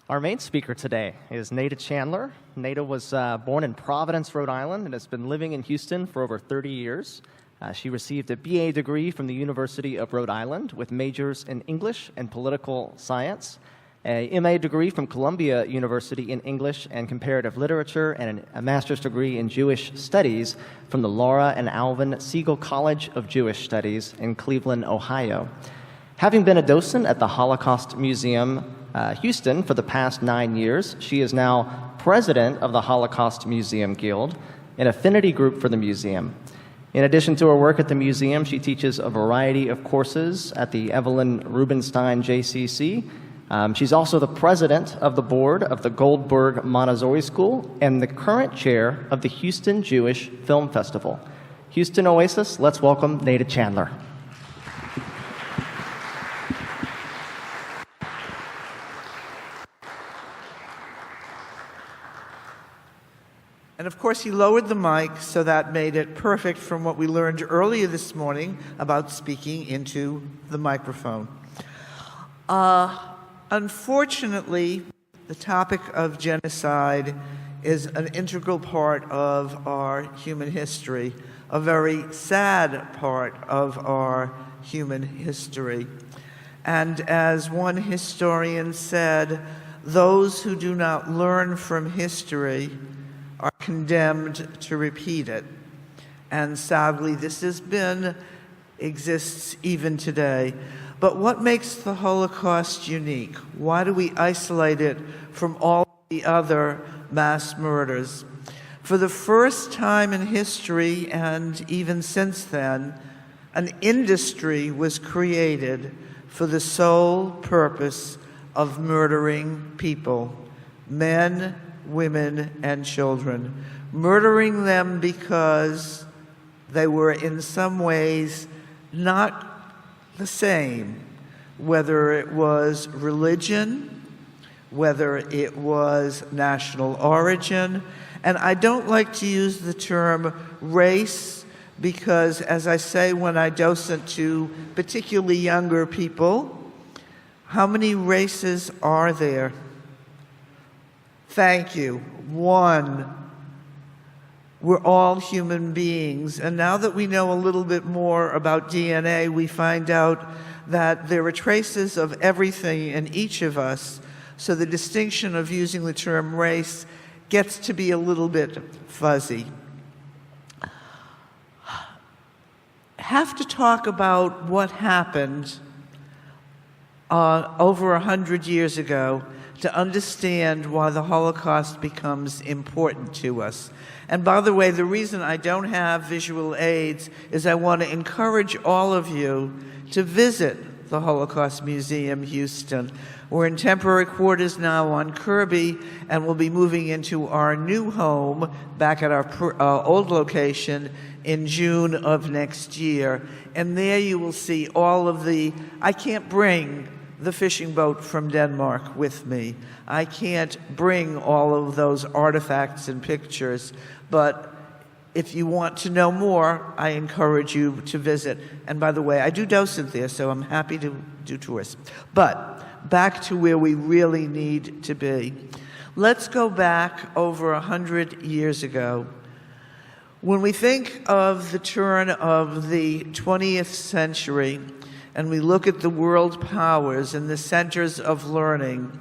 Our main speaker today is Nada Chandler. Nada was born in Providence, Rhode Island, and has been living in Houston for over 30 years. She received a BA degree from the University of Rhode Island with majors in English and political science, a MA degree from Columbia University in English and comparative literature, and a master's degree in Jewish studies from the Laura and Alvin Siegel College of Jewish Studies in Cleveland, Ohio. Having been a docent at the Holocaust Museum Houston for the past 9 years, she is now president of the Holocaust Museum Guild, an affinity group for the museum. In addition to her work at the museum, she teaches a variety of courses at the Evelyn Rubinstein JCC. She's also the president of the board of the Goldberg Montessori School and the current chair of the Houston Jewish Film Festival. Houston Oasis, let's welcome Nada Chandler. And of course, he lowered the mic, so that made it perfect from what we learned earlier this morning about speaking into the microphone. Unfortunately, the topic of genocide is an integral part of our human history, a very sad part of our human history. And as one historian said, those who do not learn from history are condemned to repeat it. And sadly, this exists even today. But what makes the Holocaust unique? Why do we isolate it from all the other mass murders? For the first time in history, and even since then, an industry was created for the sole purpose of murdering people, men, women, and children, murdering them because they were in some ways not the same, whether it was religion, whether it was national origin. And I don't like to use the term race because, as I say when I docent to particularly younger people, how many races are there? Thank you. One. We're all human beings. And now that we know a little bit more about DNA, we find out that there are traces of everything in each of us. So the distinction of using the term race gets to be a little bit fuzzy. Have to talk about what happened over 100 years ago to understand why the Holocaust becomes important to us. And by the way, the reason I don't have visual aids is I want to encourage all of you to visit the Holocaust Museum Houston. We're in temporary quarters now on Kirby, and we'll be moving into our new home back at our old location in June of next year. And there you will see all of I can't bring the fishing boat from Denmark with me. I can't bring all of those artifacts and pictures, but if you want to know more, I encourage you to visit. And by the way, I do docent there, so I'm happy to do tours. But back to where we really need to be. Let's go back over 100 years ago. When we think of the turn of the 20th century, and we look at the world powers and the centers of learning,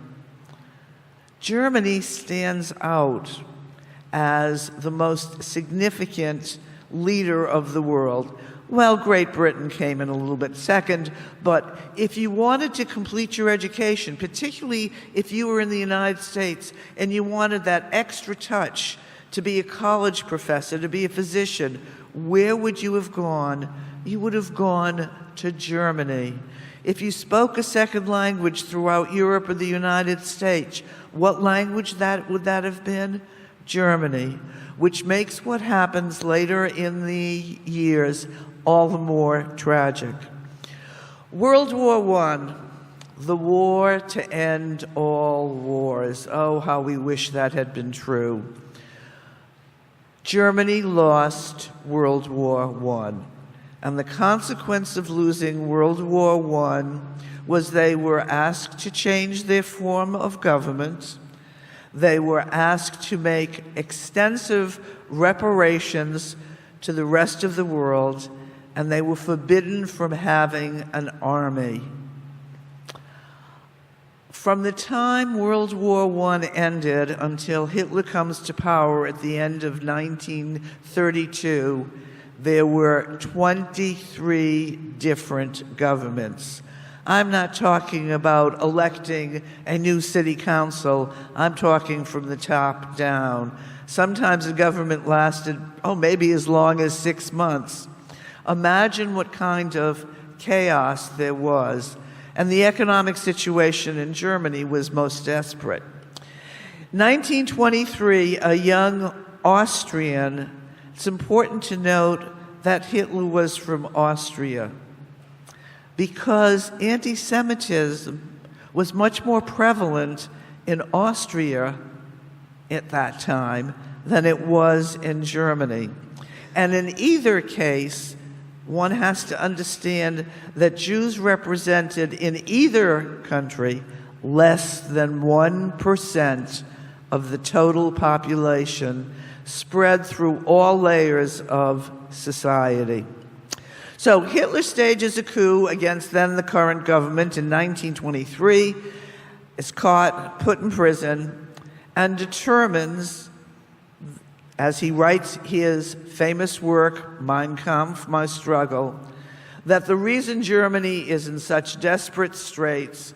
Germany stands out as the most significant leader of the world. Well, Great Britain came in a little bit second, but if you wanted to complete your education, particularly if you were in the United States and you wanted that extra touch to be a college professor, to be a physician, where would you have gone? You would have gone to Germany. If you spoke a second language throughout Europe or the United States, what language would that have been? Germany, which makes what happens later in the years all the more tragic. World War I, the war to end all wars. Oh, how we wish that had been true. Germany lost World War I. And the consequence of losing World War I was they were asked to change their form of government. They were asked to make extensive reparations to the rest of the world, and they were forbidden from having an army. From the time World War I ended until Hitler comes to power at the end of 1932, there were 23 different governments. I'm not talking about electing a new city council. I'm talking from the top down. Sometimes the government lasted, maybe as long as 6 months. Imagine what kind of chaos there was. And the economic situation in Germany was most desperate. 1923, a young Austrian, it's important to note that Hitler was from Austria, because anti-Semitism was much more prevalent in Austria at that time than it was in Germany. And in either case, one has to understand that Jews represented in either country less than 1% of the total population, spread through all layers of society. So Hitler stages a coup against then the current government in 1923, is caught, put in prison, and determines, as he writes his famous work, Mein Kampf, My Struggle, that the reason Germany is in such desperate straits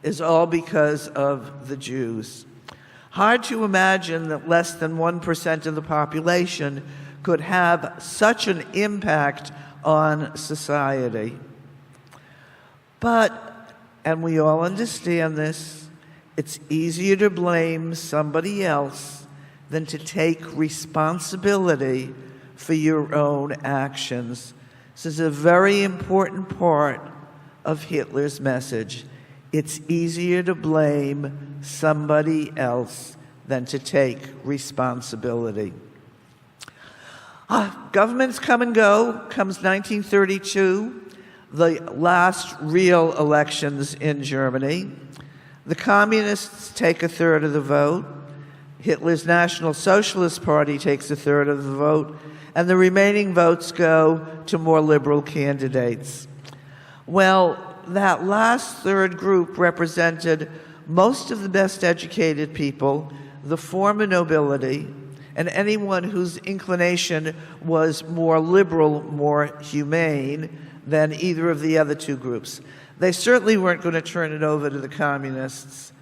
is all because of the Jews. Hard to imagine that less than 1% of the population could have such an impact on society. But, and we all understand this, it's easier to blame somebody else than to take responsibility for your own actions. This is a very important part of Hitler's message. It's easier to blame somebody else than to take responsibility. Governments come and go. Comes 1932, the last real elections in Germany. The communists take a third of the vote. Hitler's National Socialist Party takes a third of the vote, and the remaining votes go to more liberal candidates. Well, that last third group represented most of the best educated people, the former nobility, and anyone whose inclination was more liberal, more humane than either of the other two groups. They certainly weren't going to turn it over to the communists.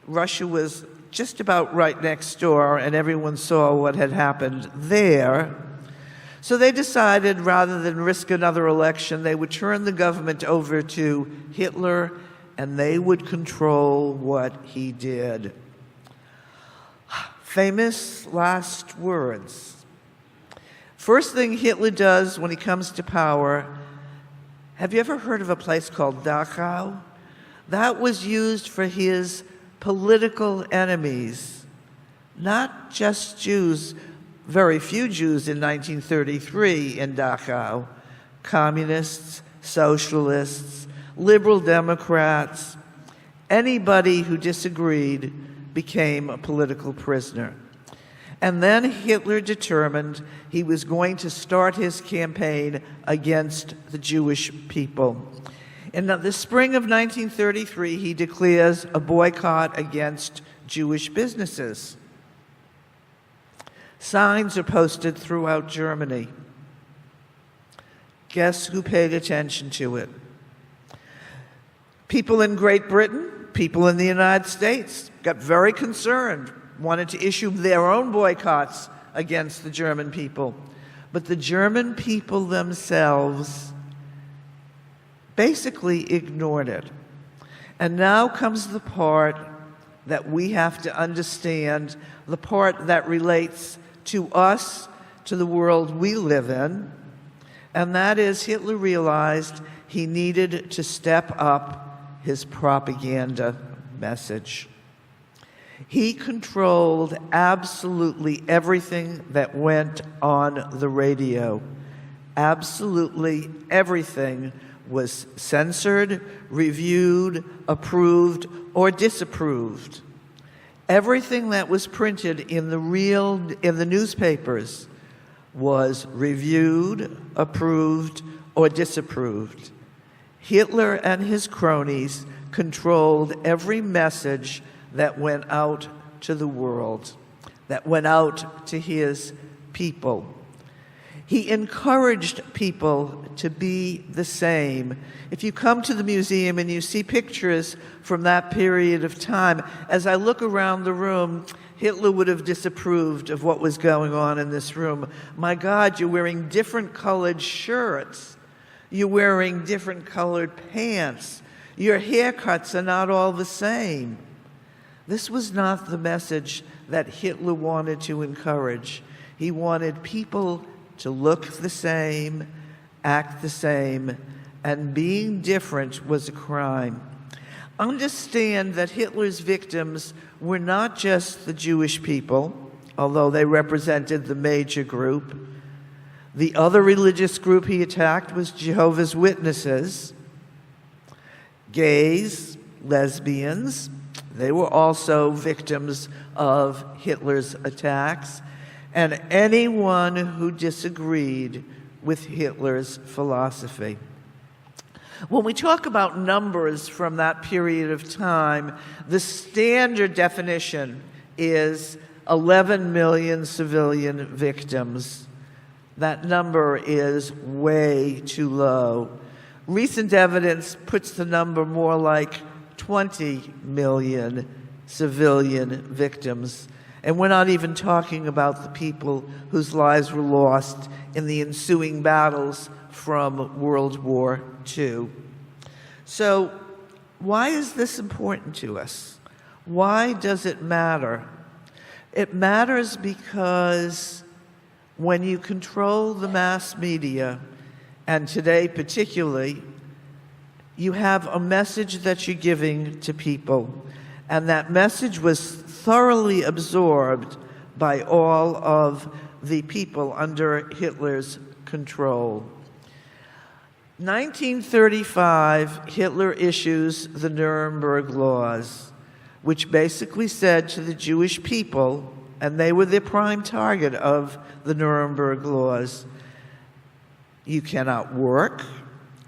Russia was just about right next door, and everyone saw what had happened there. So they decided, rather than risk another election, they would turn the government over to Hitler, and they would control what he did. Famous last words. First thing Hitler does when he comes to power, have you ever heard of a place called Dachau? That was used for his political enemies, not just Jews, very few Jews in 1933 in Dachau, communists, socialists, liberal Democrats, anybody who disagreed became a political prisoner. And then Hitler determined he was going to start his campaign against the Jewish people. In the spring of 1933, he declares a boycott against Jewish businesses. Signs are posted throughout Germany. Guess who paid attention to it? People in Great Britain, people in the United States got very concerned, wanted to issue their own boycotts against the German people. But the German people themselves basically ignored it. And now comes the part that we have to understand, the part that relates to us, to the world we live in, and that is Hitler realized he needed to step up his propaganda message. He controlled absolutely everything that went on the radio. Absolutely everything was censored, reviewed, approved, or disapproved. Everything that was printed in the newspapers was reviewed, approved, or disapproved. Hitler and his cronies controlled every message that went out to the world, that went out to his people. He encouraged people to be the same. If you come to the museum and you see pictures from that period of time, as I look around the room, Hitler would have disapproved of what was going on in this room. My God, you're wearing different colored shirts. You're wearing different colored pants. Your haircuts are not all the same. This was not the message that Hitler wanted to encourage. He wanted people to look the same, act the same, and being different was a crime. Understand that Hitler's victims were not just the Jewish people, although they represented the major group. The other religious group he attacked was Jehovah's Witnesses, gays, lesbians. They were also victims of Hitler's attacks, and anyone who disagreed with Hitler's philosophy. When we talk about numbers from that period of time, the standard definition is 11 million civilian victims. That number is way too low. Recent evidence puts the number more like 20 million civilian victims. And we're not even talking about the people whose lives were lost in the ensuing battles from World War II. So, why is this important to us? Why does it matter? It matters because when you control the mass media, and today particularly, you have a message that you're giving to people, and that message was thoroughly absorbed by all of the people under Hitler's control. 1935, Hitler issues the Nuremberg Laws, which basically said to the Jewish people, and they were the prime target of the Nuremberg Laws, you cannot work,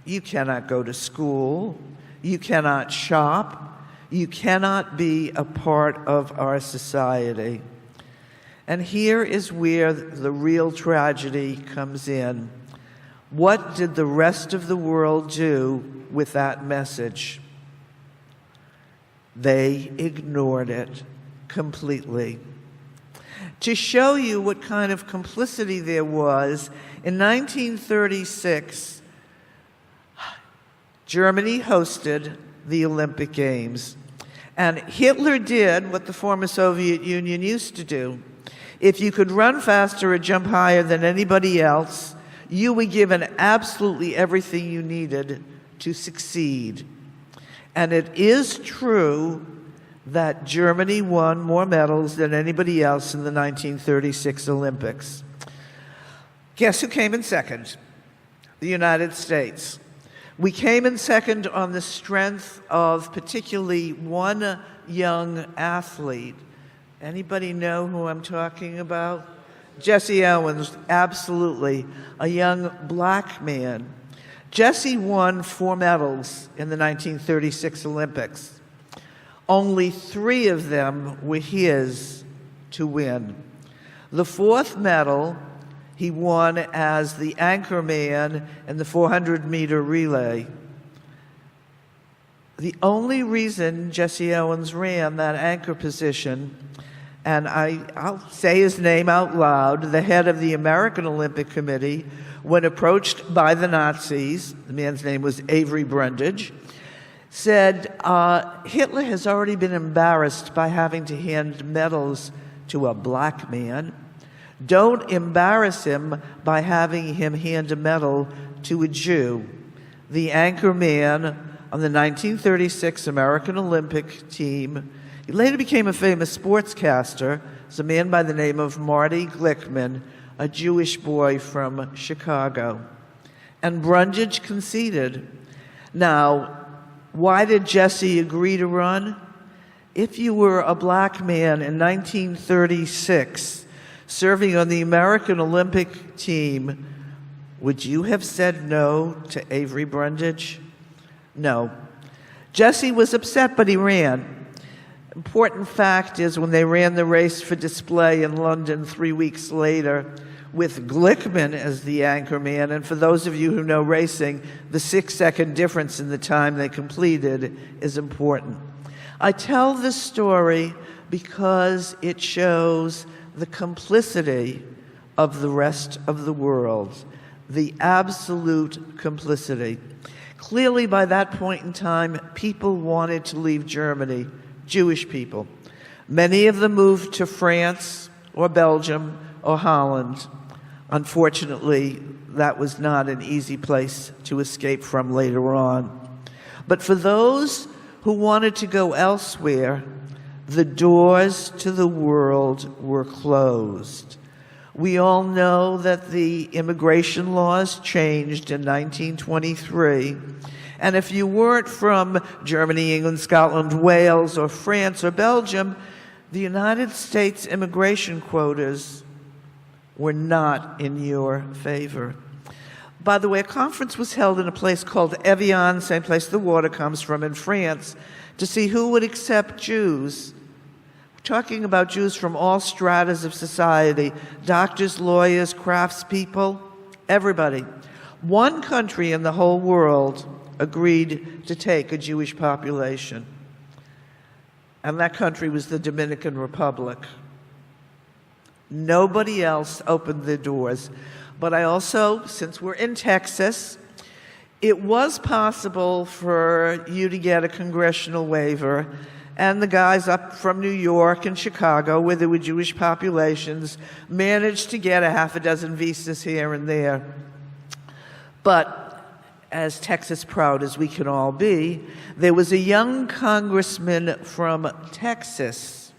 you cannot go to school, you cannot shop, you cannot be a part of our society. And here is where the real tragedy comes in. What did the rest of the world do with that message? They ignored it completely. To show you what kind of complicity there was, in 1936, Germany hosted the Olympic Games. And Hitler did what the former Soviet Union used to do. If you could run faster or jump higher than anybody else, you were given absolutely everything you needed to succeed. And it is true that Germany won more medals than anybody else in the 1936 Olympics. Guess who came in second? The United States. We came in second on the strength of particularly one young athlete. Anybody know who I'm talking about? Jesse Owens, absolutely, a young black man. Jesse won 4 medals in the 1936 Olympics. Only 3 of them were his to win. The 4th medal he won as the anchor man in the 400-meter relay. The only reason Jesse Owens ran that anchor position, and I'll say his name out loud, the head of the American Olympic Committee, when approached by the Nazis, the man's name was Avery Brundage, said, Hitler has already been embarrassed by having to hand medals to a black man. Don't embarrass him by having him hand a medal to a Jew. The anchor man on the 1936 American Olympic team, he later became a famous sportscaster. It's a man by the name of Marty Glickman, a Jewish boy from Chicago. And Brundage conceded. Now, why did Jesse agree to run? If you were a black man in 1936 serving on the American Olympic team, would you have said no to Avery Brundage? No. Jesse was upset, but he ran. Important fact is when they ran the race for display in London 3 weeks later, with Glickman as the anchorman, and for those of you who know racing, the 6-second difference in the time they completed is important. I tell this story because it shows the complicity of the rest of the world, the absolute complicity. Clearly, by that point in time, people wanted to leave Germany, Jewish people. Many of them moved to France or Belgium or Holland. Unfortunately, that was not an easy place to escape from later on. But for those who wanted to go elsewhere, the doors to the world were closed. We all know that the immigration laws changed in 1923, and if you weren't from Germany, England, Scotland, Wales, or France or Belgium, the United States immigration quotas were not in your favor. By the way, a conference was held in a place called Evian, same place the water comes from, in France, to see who would accept Jews. We're talking about Jews from all stratas of society, doctors, lawyers, craftspeople, everybody. One country in the whole world agreed to take a Jewish population, and that country was the Dominican Republic. Nobody else opened the doors. But I also, since we're in Texas, it was possible for you to get a congressional waiver, and the guys up from New York and Chicago, where there were Jewish populations, managed to get a half a dozen visas here and there. But as Texas proud as we can all be, there was a young congressman from Texas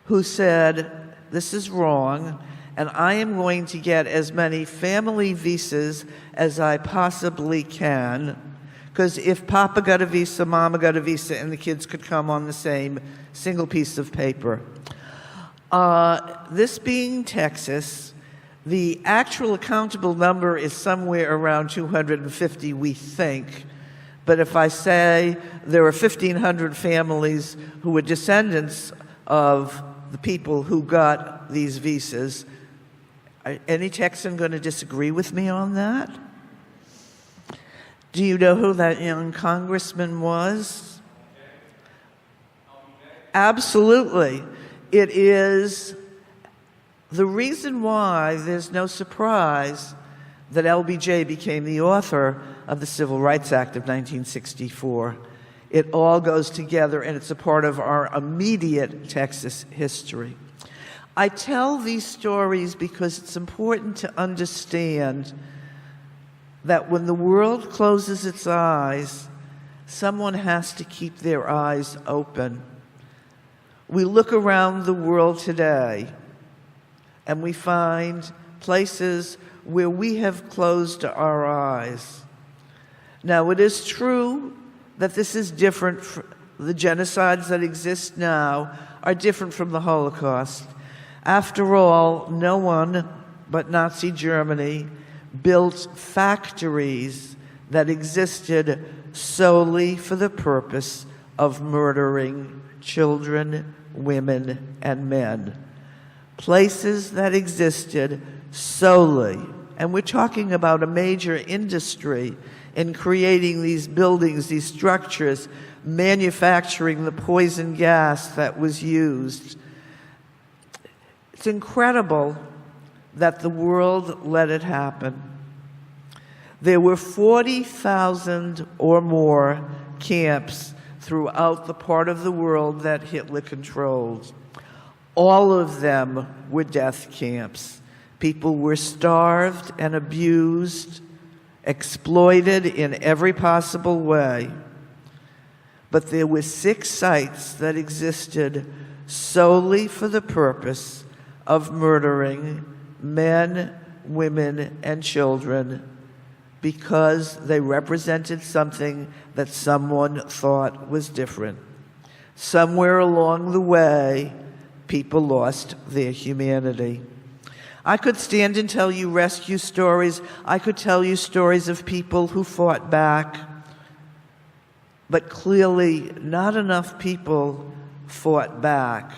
who said, "This is wrong, and I am going to get as many family visas as I possibly can, because if Papa got a visa, Mama got a visa, and the kids could come on the same single piece of paper." This being Texas, the actual accountable number is somewhere around 250, we think. But if I say there are 1,500 families who were descendants of the people who got these visas, any Texan going to disagree with me on that? Do you know who that young congressman was? Absolutely. It is the reason why there's no surprise that LBJ became the author of the Civil Rights Act of 1964. It all goes together, and it's a part of our immediate Texas history. I tell these stories because it's important to understand that when the world closes its eyes, someone has to keep their eyes open. We look around the world today, and we find places where we have closed our eyes. Now, it is true that this is different. The genocides that exist now are different from the Holocaust. After all, no one but Nazi Germany built factories that existed solely for the purpose of murdering children, women, and men. Places that existed solely, and we're talking about a major industry in creating these buildings, these structures, manufacturing the poison gas that was used. It's incredible that the world let it happen. There were 40,000 or more camps throughout the part of the world that Hitler controlled. All of them were death camps. People were starved and abused, exploited in every possible way. But there were 6 sites that existed solely for the purpose of murdering men, women, and children. because they represented something that someone thought was different. Somewhere along the way, people lost their humanity. I could stand and tell you rescue stories. I could tell you stories of people who fought back. But clearly, not enough people fought back.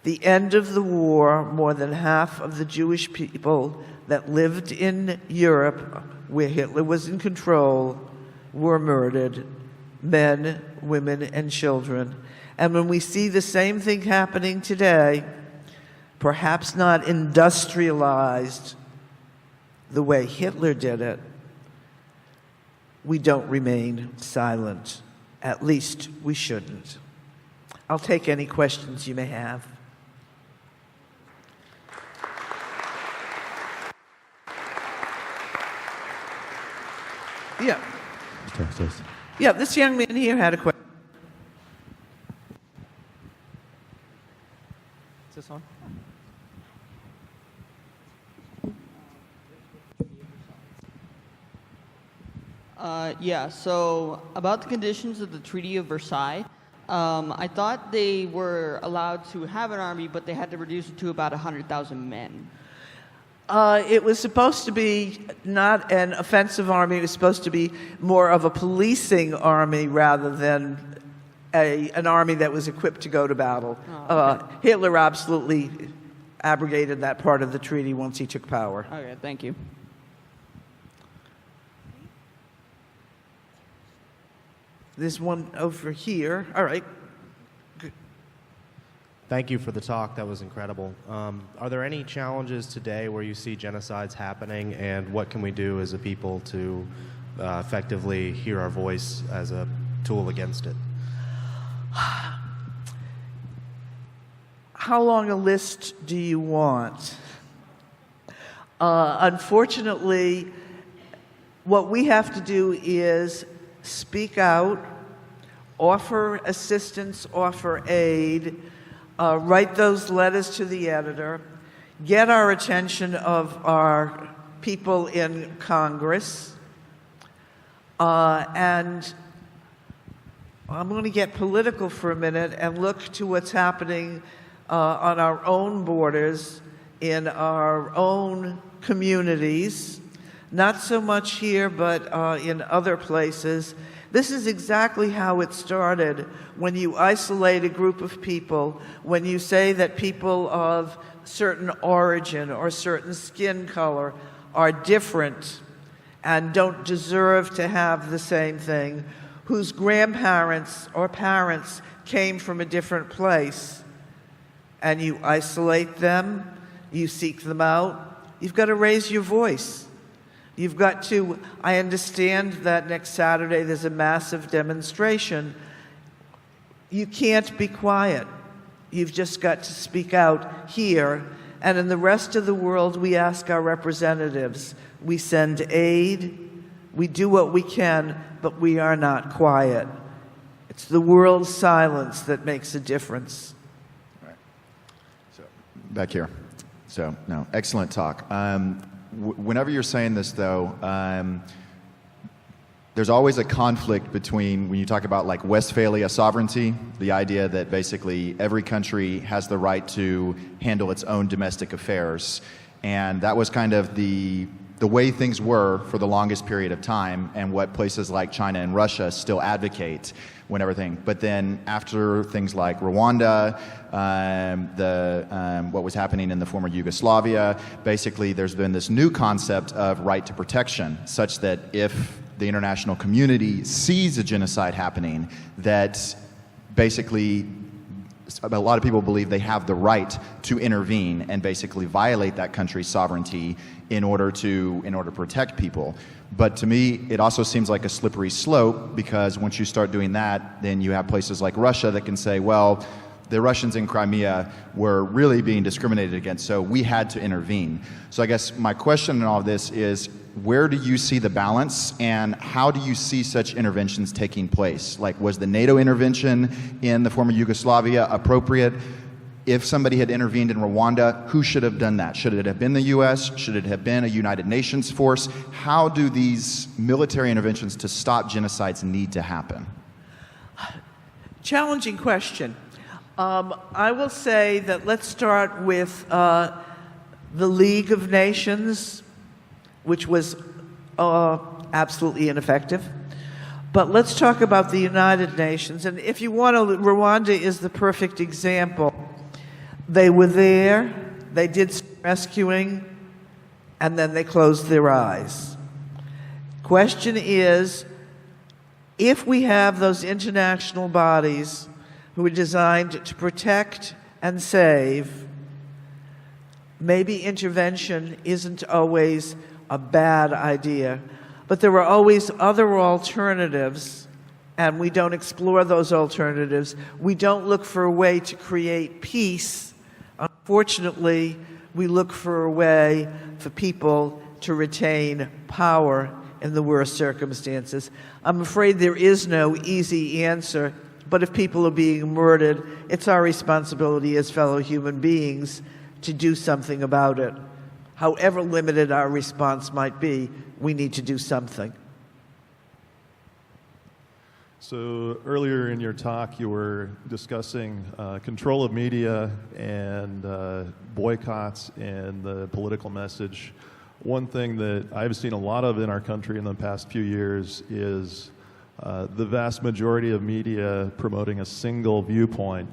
The end of the war, more than half of the Jewish people that lived in Europe, where Hitler was in control, were murdered. Men, women, and children. And when we see the same thing happening today, perhaps not industrialized the way Hitler did it, we don't remain silent. At least we shouldn't. I'll take any questions you may have. Yeah. Yeah, this young man here had a question. Is this on? Yeah, so about the conditions of the Treaty of Versailles, I thought they were allowed to have an army, but they had to reduce it to about 100,000 men. It was supposed to be not an offensive army. It was supposed to be more of a policing army rather than an army that was equipped to go to battle. Oh, okay. Hitler absolutely abrogated that part of the treaty once he took power. Okay, thank you. There's one over here. All right. Good. Thank you for the talk. That was incredible. Are there any challenges today where you see genocides happening, and what can we do as a people to effectively hear our voice as a tool against it? How long a list do you want? Unfortunately, what we have to do is speak out, offer assistance, offer aid, write those letters to the editor, get our attention of our people in Congress, and I'm going to get political for a minute and look to what's happening on our own borders, in our own communities, not so much here, but in other places. This is exactly how it started. When you isolate a group of people, when you say that people of certain origin or certain skin color are different and don't deserve to have the same thing, whose grandparents or parents came from a different place, and you isolate them, you seek them out, you've got to raise your voice. You've got to, I understand that next Saturday there's a massive demonstration. You can't be quiet. You've just got to speak out here. And in the rest of the world, we ask our representatives. We send aid. We do what we can, but we are not quiet. It's the world's silence that makes a difference. All right. So, back here. So, no, excellent talk. Whenever you're saying this, though, there's always a conflict between, when you talk about like Westphalia sovereignty, the idea that basically every country has the right to handle its own domestic affairs. And that was kind of the way things were for the longest period of time, and what places like China and Russia still advocate when everything. But then after things like Rwanda, what was happening in the former Yugoslavia, basically there's been this new concept of right to protection, such that if the international community sees a genocide happening, that basically a lot of people believe they have the right to intervene and basically violate that country's sovereignty in order to protect people. But to me, it also seems like a slippery slope, because once you start doing that, then you have places like Russia that can say, well, the Russians in Crimea were really being discriminated against, so we had to intervene. So I guess my question in all of this is, where do you see the balance, and how do you see such interventions taking place? Like, was the NATO intervention in the former Yugoslavia appropriate? if somebody had intervened in Rwanda, who should have done that? Should it have been the U.S.? Should it have been a United Nations force? How do these military interventions to stop genocides need to happen? Challenging question. I will say that let's start with the League of Nations, which was absolutely ineffective. But let's talk about the United Nations. And if you want to, Rwanda is the perfect example. They were there, they did some rescuing, and then they closed their eyes. Question is, if we have those international bodies who are designed to protect and save, maybe intervention isn't always a bad idea, but there are always other alternatives, and we don't explore those alternatives. We don't look for a way to create peace. Unfortunately, we look for a way for people to retain power in the worst circumstances. I'm afraid there is no easy answer, but if people are being murdered, it's our responsibility as fellow human beings to do something about it. However limited our response might be, we need to do something. So earlier in your talk, you were discussing control of media and boycotts and the political message. One thing that I've seen a lot of in our country in the past few years is the vast majority of media promoting a single viewpoint,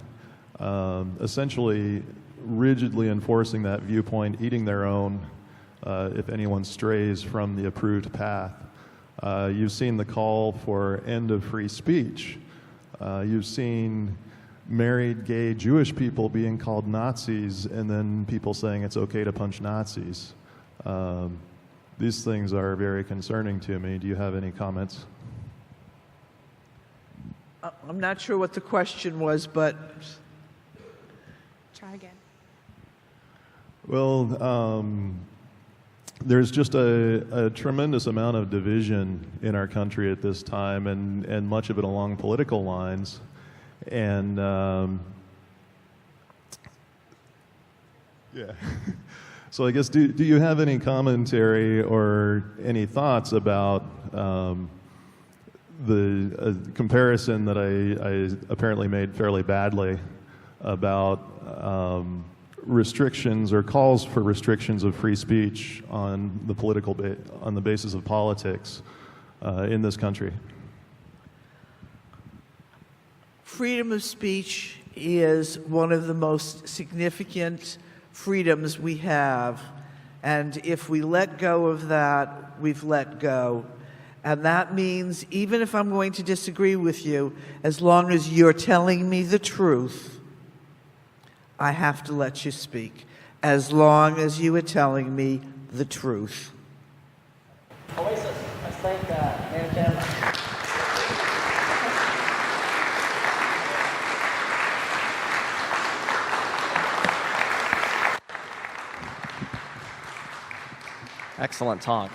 essentially rigidly enforcing that viewpoint, eating their own if anyone strays from the approved path. You've seen the call for end of free speech. You've seen married gay Jewish people being called Nazis and then people saying it's okay to punch Nazis. These things are very concerning to me. Do you have any comments? I'm not sure what the question was, but... Try again. Well, there's just a tremendous amount of division in our country at this time, and much of it along political lines. And yeah. So I guess, do you have any commentary or any thoughts about the comparison that I apparently made fairly badly about restrictions or calls for restrictions of free speech on the on the basis of politics in this country? Freedom of speech is one of the most significant freedoms we have, and if we let go of that, we've let go. And that means even if I'm going to disagree with you, as long as you're telling me the truth, I have to let you speak, as long as you are telling me the truth. Oasis, let's thank Mayor Chandler. Excellent talk.